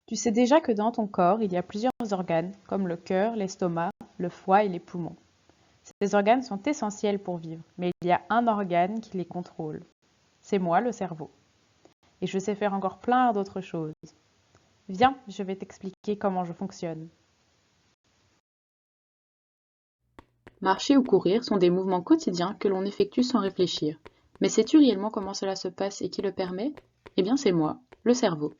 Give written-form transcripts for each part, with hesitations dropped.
Tu sais déjà que dans ton corps, il y a plusieurs organes, comme le cœur, l'estomac, le foie et les poumons. Ces organes sont essentiels pour vivre, mais il y a un organe qui les contrôle. C'est moi, le cerveau. Et je sais faire encore plein d'autres choses. Viens, je vais t'expliquer comment je fonctionne. Marcher ou courir sont des mouvements quotidiens que l'on effectue sans réfléchir. Mais sais-tu réellement comment cela se passe et qui le permet? Eh bien, c'est moi, le cerveau.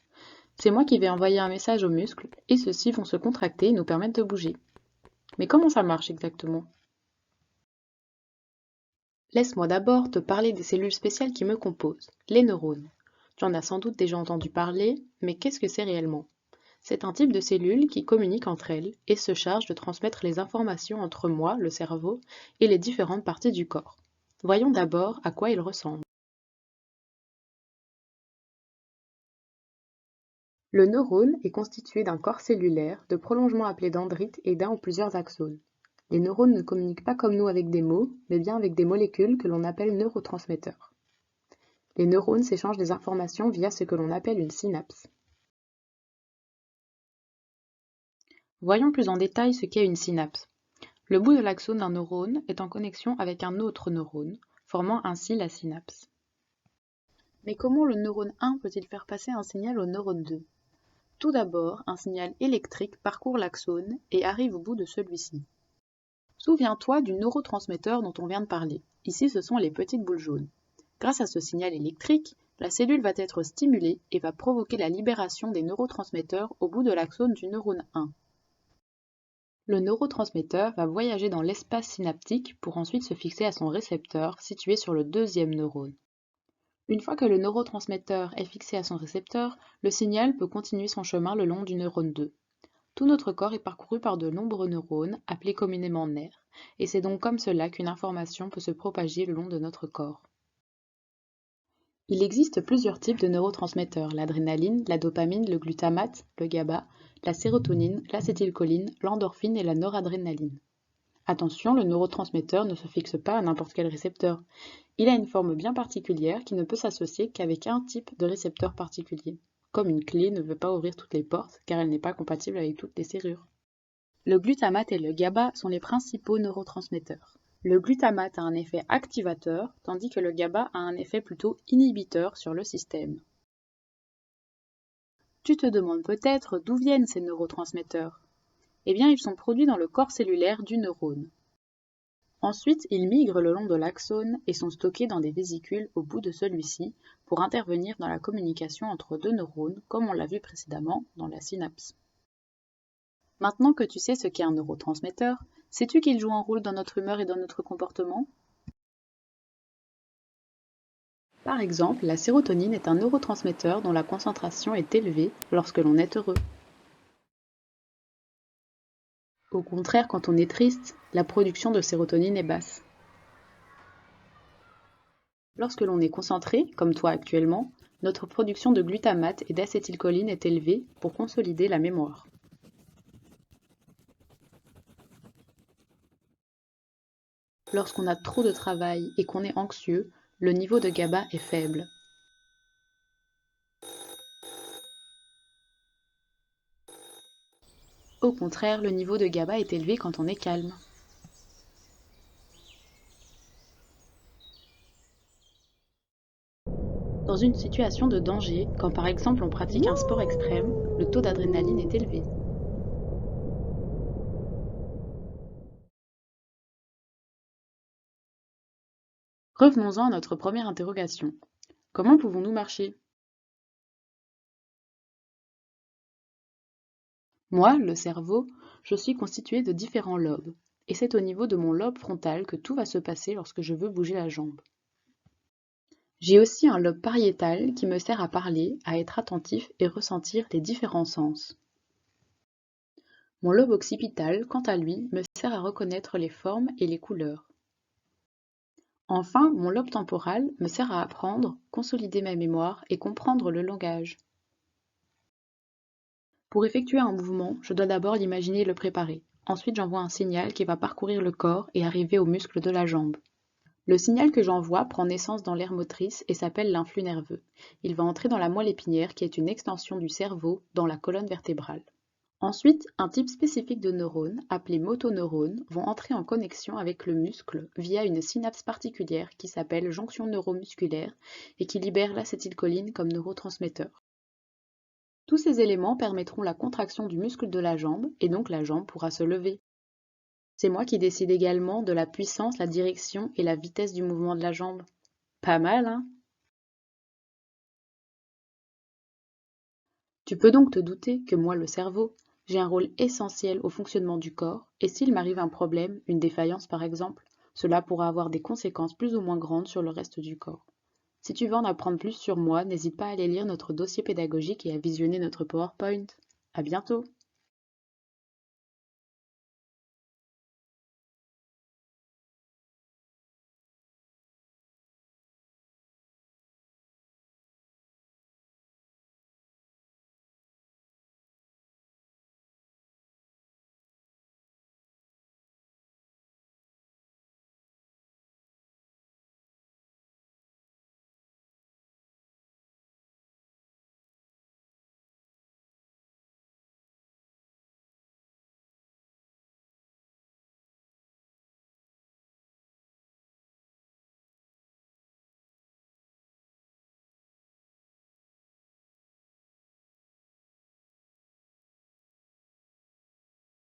C'est moi qui vais envoyer un message aux muscles et ceux-ci vont se contracter et nous permettre de bouger. Mais comment ça marche exactement? Laisse-moi d'abord te parler des cellules spéciales qui me composent, les neurones. Tu en as sans doute déjà entendu parler, mais qu'est-ce que c'est réellement? C'est un type de cellule qui communique entre elles et se charge de transmettre les informations entre moi, le cerveau, et les différentes parties du corps. Voyons d'abord à quoi il ressemble. Le neurone est constitué d'un corps cellulaire, de prolongements appelés dendrites et d'un ou plusieurs axones. Les neurones ne communiquent pas comme nous avec des mots, mais bien avec des molécules que l'on appelle neurotransmetteurs. Les neurones s'échangent des informations via ce que l'on appelle une synapse. Voyons plus en détail ce qu'est une synapse. Le bout de l'axone d'un neurone est en connexion avec un autre neurone, formant ainsi la synapse. Mais comment le neurone 1 peut-il faire passer un signal au neurone 2? Tout d'abord, un signal électrique parcourt l'axone et arrive au bout de celui-ci. Souviens-toi du neurotransmetteur dont on vient de parler. Ici, ce sont les petites boules jaunes. Grâce à ce signal électrique, la cellule va être stimulée et va provoquer la libération des neurotransmetteurs au bout de l'axone du neurone 1. Le neurotransmetteur va voyager dans l'espace synaptique pour ensuite se fixer à son récepteur situé sur le deuxième neurone. Une fois que le neurotransmetteur est fixé à son récepteur, le signal peut continuer son chemin le long du neurone 2. Tout notre corps est parcouru par de nombreux neurones, appelés communément nerfs, et c'est donc comme cela qu'une information peut se propager le long de notre corps. Il existe plusieurs types de neurotransmetteurs, l'adrénaline, la dopamine, le glutamate, le GABA, la sérotonine, l'acétylcholine, l'endorphine et la noradrénaline. Attention, le neurotransmetteur ne se fixe pas à n'importe quel récepteur. Il a une forme bien particulière qui ne peut s'associer qu'avec un type de récepteur particulier. Comme une clé ne veut pas ouvrir toutes les portes car elle n'est pas compatible avec toutes les serrures. Le glutamate et le GABA sont les principaux neurotransmetteurs. Le glutamate a un effet activateur, tandis que le GABA a un effet plutôt inhibiteur sur le système. Tu te demandes peut-être d'où viennent ces neurotransmetteurs? Eh bien, ils sont produits dans le corps cellulaire du neurone. Ensuite, ils migrent le long de l'axone et sont stockés dans des vésicules au bout de celui-ci pour intervenir dans la communication entre deux neurones, comme on l'a vu précédemment dans la synapse. Maintenant que tu sais ce qu'est un neurotransmetteur, sais-tu qu'il joue un rôle dans notre humeur et dans notre comportement? Par exemple, la sérotonine est un neurotransmetteur dont la concentration est élevée lorsque l'on est heureux. Au contraire, quand on est triste, la production de sérotonine est basse. Lorsque l'on est concentré, comme toi actuellement, notre production de glutamate et d'acétylcholine est élevée pour consolider la mémoire. Lorsqu'on a trop de travail et qu'on est anxieux, le niveau de GABA est faible. Au contraire, le niveau de GABA est élevé quand on est calme. Dans une situation de danger, quand par exemple on pratique un sport extrême, le taux d'adrénaline est élevé. Revenons-en à notre première interrogation. Comment pouvons-nous marcher? Moi, le cerveau, je suis constitué de différents lobes, et c'est au niveau de mon lobe frontal que tout va se passer lorsque je veux bouger la jambe. J'ai aussi un lobe pariétal qui me sert à parler, à être attentif et ressentir les différents sens. Mon lobe occipital, quant à lui, me sert à reconnaître les formes et les couleurs. Enfin, mon lobe temporal me sert à apprendre, consolider ma mémoire et comprendre le langage. Pour effectuer un mouvement, je dois d'abord l'imaginer et le préparer. Ensuite, j'envoie un signal qui va parcourir le corps et arriver aux muscles de la jambe. Le signal que j'envoie prend naissance dans l'aire motrice et s'appelle l'influx nerveux. Il va entrer dans la moelle épinière qui est une extension du cerveau dans la colonne vertébrale. Ensuite, un type spécifique de neurones, appelés motoneurones, vont entrer en connexion avec le muscle via une synapse particulière qui s'appelle jonction neuromusculaire et qui libère l'acétylcholine comme neurotransmetteur. Tous ces éléments permettront la contraction du muscle de la jambe et donc la jambe pourra se lever. C'est moi qui décide également de la puissance, la direction et la vitesse du mouvement de la jambe. Pas mal, hein? Tu peux donc te douter que moi, le cerveau, j'ai un rôle essentiel au fonctionnement du corps, et s'il m'arrive un problème, une défaillance par exemple, cela pourra avoir des conséquences plus ou moins grandes sur le reste du corps. Si tu veux en apprendre plus sur moi, n'hésite pas à aller lire notre dossier pédagogique et à visionner notre PowerPoint. À bientôt!